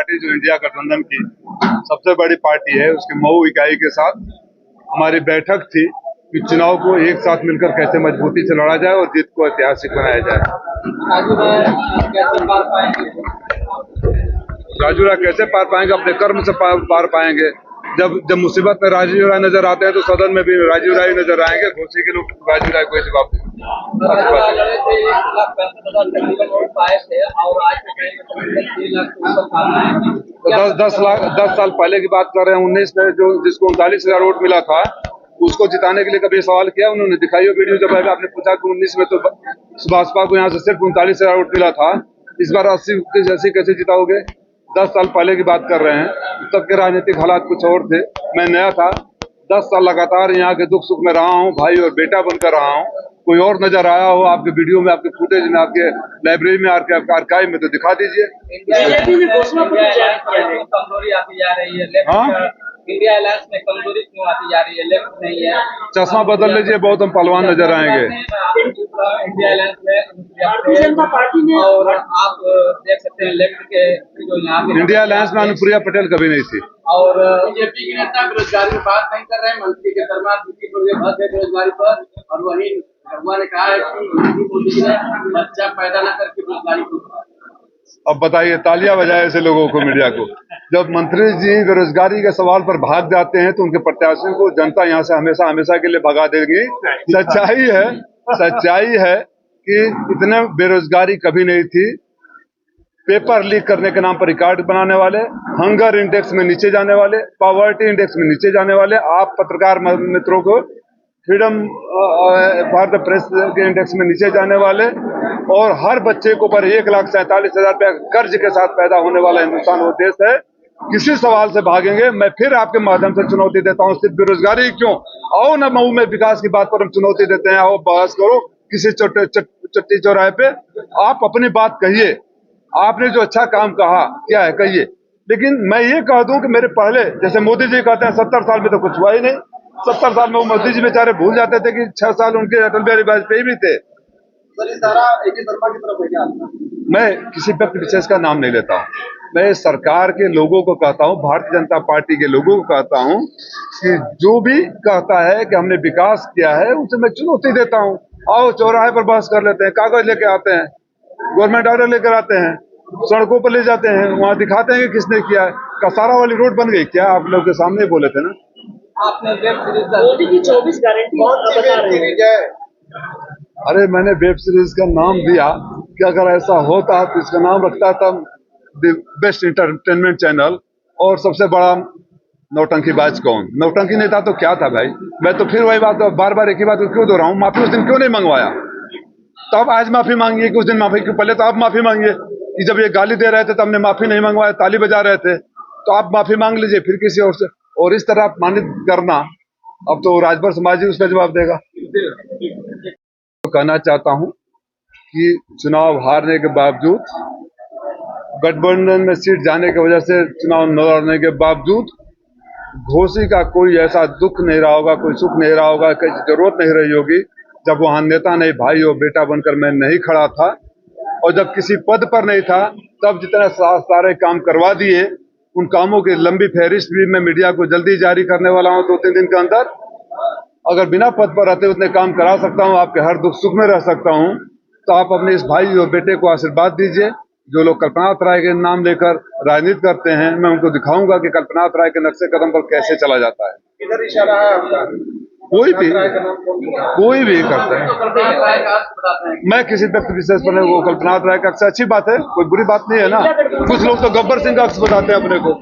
Party जो India गठबंधन की सबसे बड़ी पार्टी है, उसके मऊ इकाई के साथ हमारी बैठक थी कि चुनाव को एक साथ मिलकर कैसे मजबूती से लड़ा जाए और जीत को ऐतिहासिक बनाया जाए। राजू राय कैसे पार पाएंगे? अपने कर्म से पार पाएंगे। जब मुसीबत में राजीव राय नजर आते हैं तो सदन में भी राजीव राय नजर आएंगे। घोसी के लोग राजीव राय को जवाब देंगे। 10 साल पहले की बात कर रहे हैं। 19 में जो जिसको 39,000 वोट मिला था उसको जिताने के लिए कभी सवाल किया उन्होंने? दिखाई वीडियो। जब आपने पूछा कि 19 में तो भाजपा को यहाँ से सिर्फ 39,000 वोट मिला था, इस बार 80 कैसे जिताओगे? 10 साल पहले की बात कर रहे हैं। तब के राजनीतिक हालात कुछ और थे। मैं नया था। 10 साल लगातार यहाँ के दुख सुख में रहा हूँ, भाई और बेटा बनकर रहा हूँ। कोई और नजर आया हो आपके वीडियो में, आपके फुटेज में, आपके लाइब्रेरी में, आपके आर्काइव में तो दिखा दीजिए। हाँ, इंडिया अलायंस में कमजोरी क्यों आती जा रही है? लेफ्ट नहीं है। चश्मा बदल लीजिए, बहुत हम पहलवान नजर आएंगे। इंडिया अलायंस में जनता पार्टी ने, और आप देख सकते हैं लेफ्ट के जो यहाँ पे इंडिया अलायंस में अनुप्रिया पटेल कभी नहीं थी। और बीजेपी के नेता बेरोजगारी की बात नहीं कर रहे हैं। मंत्री के दरबार बेरोजगारी पर, और वही भगवान ने कहा है कि बच्चा पैदा न करके बेरोजगारी को। अब बताइए, तालियां बजाए ऐसे लोगों को, मीडिया को। जब मंत्री जी बेरोजगारी के सवाल पर भाग जाते हैं तो उनके प्रत्याशियों को जनता यहाँ से हमेशा हमेशा के लिए भगा देगी। सच्चाई है कि इतने बेरोजगारी कभी नहीं थी। पेपर लीक करने के नाम पर रिकॉर्ड बनाने वाले, हंगर इंडेक्स में नीचे जाने वाले, पॉवर्टी इंडेक्स में नीचे जाने वाले, आप पत्रकार मित्रों को फ्रीडम फॉर द प्रेस के इंडेक्स में नीचे जाने वाले, और हर बच्चे को पर 1,47,000 रुपया कर्ज के साथ पैदा होने वाला हिंदुस्तान वो देश है। किसी सवाल से भागेंगे? मैं फिर आपके माध्यम से चुनौती देता हूं। सिर्फ बेरोजगारी क्यों? आओ ना, मऊ में विकास की बात पर हम चुनौती देते हैं। आओ बहस करो किसी चट्टी चौराहे पे, आप अपनी बात कहिए। आपने जो अच्छा काम कहा क्या है कहिए। लेकिन मैं ये कह दूं कि मेरे पहले, जैसे मोदी जी कहते हैं 70 साल में तो कुछ हुआ ही नहीं। 70 साल में वो मोदी जी बेचारे भूल जाते थे कि 6 साल उनके अटल बिहारी वाजपेयी भी थे। मैं किसी व्यक्ति विशेष का नाम नहीं लेता हूँ। मैं सरकार के लोगों को कहता हूँ, भारतीय जनता पार्टी के लोगों को कहता हूँ कि जो भी कहता है कि हमने विकास किया है उसे मैं चुनौती देता हूँ। आओ चौराहे पर बहस कर लेते हैं, कागज लेके आते हैं, गवर्नमेंट ऑर्डर लेकर आते हैं, सड़कों पर ले जाते हैं, वहाँ दिखाते हैं कि किसने किया है। कसारा वाली रोड बन गई क्या? आप लोग के सामने बोले थे ना। आपने वेब सीरीज मोदी की 24 गारंटी बता रहे हैं। अरे मैंने वेब सीरीज का नाम दिया कि अगर ऐसा होता तो इसका नाम रखता था द बेस्ट एंटरटेनमेंट चैनल। और सबसे बड़ा नौटंकीबाज कौन? नौटंकी नहीं था तो क्या था भाई? मैं तो फिर वही बात, बार बार एक ही बात क्यों दोहराऊं? माफी उस दिन क्यों नहीं मंगवाया? तो अब आज माफी मांगिए कि उस दिन माफी क्यों? पहले तो आप माफी मांगिए कि जब ये गाली दे रहे थे तो हमने माफी नहीं मंगवाया, ताली बजा रहे थे, तो आप माफी मांग लीजिए फिर किसी और से। और इस तरह अपमानित करना, अब तो राजभर समाज ही उसका जवाब देगा। तो कहना चाहता हूं कि चुनाव हारने के बावजूद, गठबंधन में सीट जाने की वजह से चुनाव न लड़ने के बावजूद, घोसी का कोई ऐसा दुख नहीं रहा होगा, कोई सुख नहीं रहा होगा, कोई जरूरत नहीं रही होगी जब वहां नेता नहीं, भाई और बेटा बनकर मैं नहीं खड़ा था। और जब किसी पद पर नहीं था तब जितने सारे काम करवा दिए, उन कामों की लंबी फहरिस्त भी मैं मीडिया को जल्दी जारी करने वाला हूं 2-3 दिन के अंदर। अगर बिना पद पर रहते उतने काम करा सकता हूं, आपके हर दुख सुख में रह सकता हूं, तो आप अपने इस भाई और बेटे को आशीर्वाद दीजिए। जो लोग कल्पनाथ राय के नाम लेकर राजनीति करते हैं, मैं उनको दिखाऊंगा कि कल्पनाथ राय के नक्शे कदम पर कैसे चला जाता है। किधर इशारा है आपका? कोई भी करता है। मैं किसी व्यक्ति विशेष पर वो कल्पनाथ राय का अक्स अच्छी बात है, कोई बुरी बात नहीं है ना। कुछ लोग तो गब्बर सिंह का अक्स बताते हैं अपने को।